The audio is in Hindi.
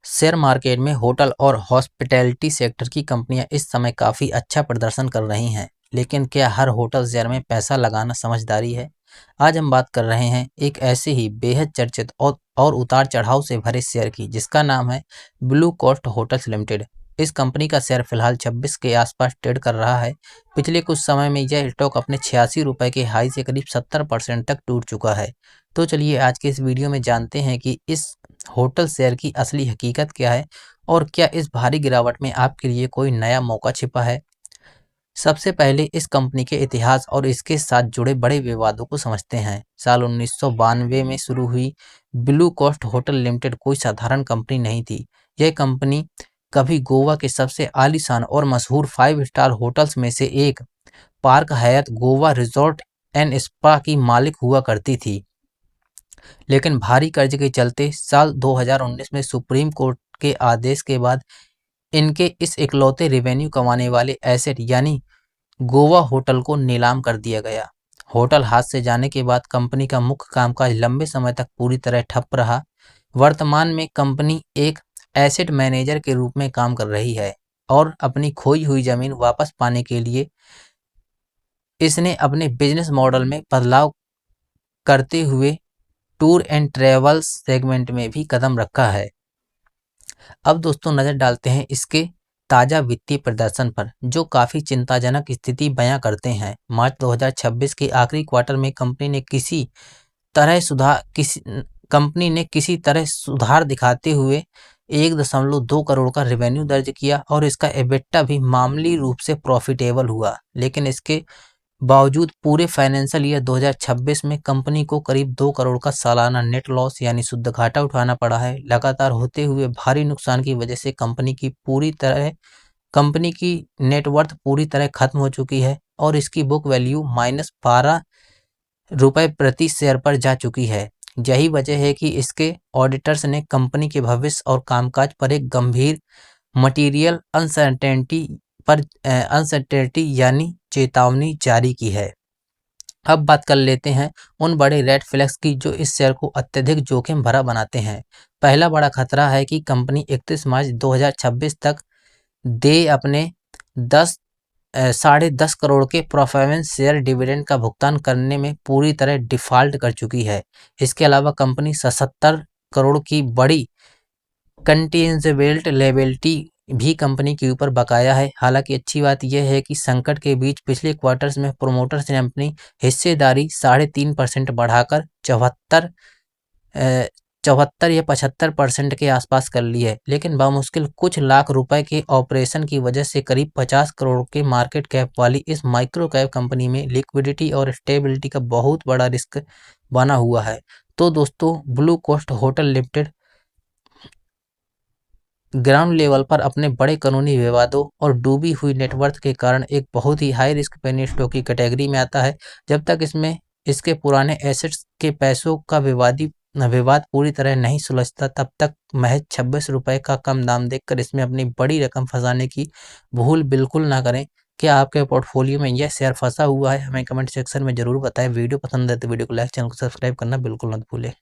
शेयर मार्केट में होटल और हॉस्पिटैलिटी सेक्टर की कंपनियां इस समय काफ़ी अच्छा प्रदर्शन कर रही हैं, लेकिन क्या हर होटल शेयर में पैसा लगाना समझदारी है? आज हम बात कर रहे हैं एक ऐसे ही बेहद चर्चित और उतार चढ़ाव से भरे शेयर की, जिसका नाम है ब्लू कोस्ट होटल्स लिमिटेड। इस कंपनी का शेयर फिलहाल 26 के आसपास ट्रेड कर रहा है। पिछले कुछ समय में यह स्टॉक अपने 86 रुपये के हाई से करीब 70% तक टूट चुका है। तो चलिए आज के इस वीडियो में जानते हैं कि इस होटल शेयर की असली हकीकत क्या है और क्या इस भारी गिरावट में आपके लिए कोई नया मौका छिपा है। सबसे पहले इस कंपनी के इतिहास और इसके साथ जुड़े बड़े विवादों को समझते हैं। साल 1992 में शुरू हुई ब्लू कोस्ट होटल लिमिटेड कोई साधारण कंपनी नहीं थी। यह कंपनी कभी गोवा के सबसे आलीशान और मशहूर 5 स्टार होटल्स में से एक park Hayat Goa resort and spa की मालिक हुआ करती थी। लेकिन भारी कर्ज के चलते साल 2019 में सुप्रीम कोर्ट के आदेश के बाद इनके इस इकलौते रेवेन्यू कमाने वाले एसेट यानी गोवा होटल को नीलाम कर दिया गया। होटल हाथ से जाने के बाद कंपनी का मुख्य कामकाज लंबे समय तक पूरी तरह ठप रहा। वर्तमान में कंपनी एक एसेट मैनेजर के रूप में काम कर रही है और अपनी खोई हुई जमीन वापस पाने के लिए इसने अपने बिजनेस मॉडल में बदलाव करते हुए टूर एंड ट्रेवल्स सेगमेंट में भी कदम रखा है। अब दोस्तों नज़र डालते हैं इसके ताज़ा वित्तीय प्रदर्शन पर, जो काफ़ी चिंताजनक स्थिति बयां करते हैं। मार्च 2026 के आखिरी क्वार्टर में कंपनी ने किसी तरह सुधार दिखाते हुए 1.2 करोड़ का रेवेन्यू दर्ज किया और इसका एबिटा भी मामूली रूप से प्रॉफिटेबल हुआ। लेकिन इसके बावजूद पूरे फाइनेंशियल ईयर 2026 में कंपनी को करीब 2 करोड़ का सालाना नेट लॉस यानी शुद्ध घाटा उठाना पड़ा है। लगातार होते हुए भारी नुकसान की वजह से कंपनी की नेटवर्थ पूरी तरह खत्म हो चुकी है और इसकी बुक वैल्यू -12 रुपये प्रति शेयर पर जा चुकी है। यही वजह है कि इसके ऑडिटर्स ने कंपनी के भविष्य और कामकाज पर एक गंभीर मटीरियल अनसर्टेनिटी यानी चेतावनी जारी की है। अब बात कर लेते हैं उन बड़े रेड फ्लैग्स की जो इस शेयर को अत्यधिक जोखिम भरा बनाते हैं। पहला बड़ा खतरा है कि कंपनी 31 मार्च 2026 तक अपने 10.5 करोड़ के परफॉर्मेंस शेयर डिविडेंड का भुगतान करने में पूरी तरह डिफॉल्ट कर चुकी है। इसके अलावा कंपनी 77 करोड़ की बड़ी कंटिजेंट लायबिलिटी भी कंपनी के ऊपर बकाया है। हालांकि अच्छी बात यह है कि संकट के बीच पिछले क्वार्टर्स में प्रोमोटर्स ने अपनी हिस्सेदारी 3.5% बढ़ाकर 74 या 75% के आसपास कर ली है। लेकिन बामुश्किल कुछ लाख रुपए के ऑपरेशन की वजह से करीब 50 करोड़ के मार्केट कैप वाली इस माइक्रो कैप कंपनी में लिक्विडिटी और स्टेबिलिटी का बहुत बड़ा रिस्क बना हुआ है। तो दोस्तों Blue Coast Hotel Limited ground level पर अपने बड़े कानूनी विवादों और डूबी हुई नेटवर्थ के कारण एक बहुत ही हाई रिस्क पेनी स्टॉक की कैटेगरी में आता है। जब तक इसमें इसके पुराने एसेट्स के पैसों का विवाद पूरी तरह नहीं सुलझता, तब तक महज 26 रुपये का कम दाम देखकर इसमें अपनी बड़ी रकम फंसाने की भूल बिल्कुल ना करें। क्या आपके पोर्टफोलियो में यह शेयर फंसा हुआ है? हमें कमेंट सेक्शन में जरूर बताएं। वीडियो पसंद है तो वीडियो को लाइक, चैनल को सब्सक्राइब करना बिल्कुल मत भूलें।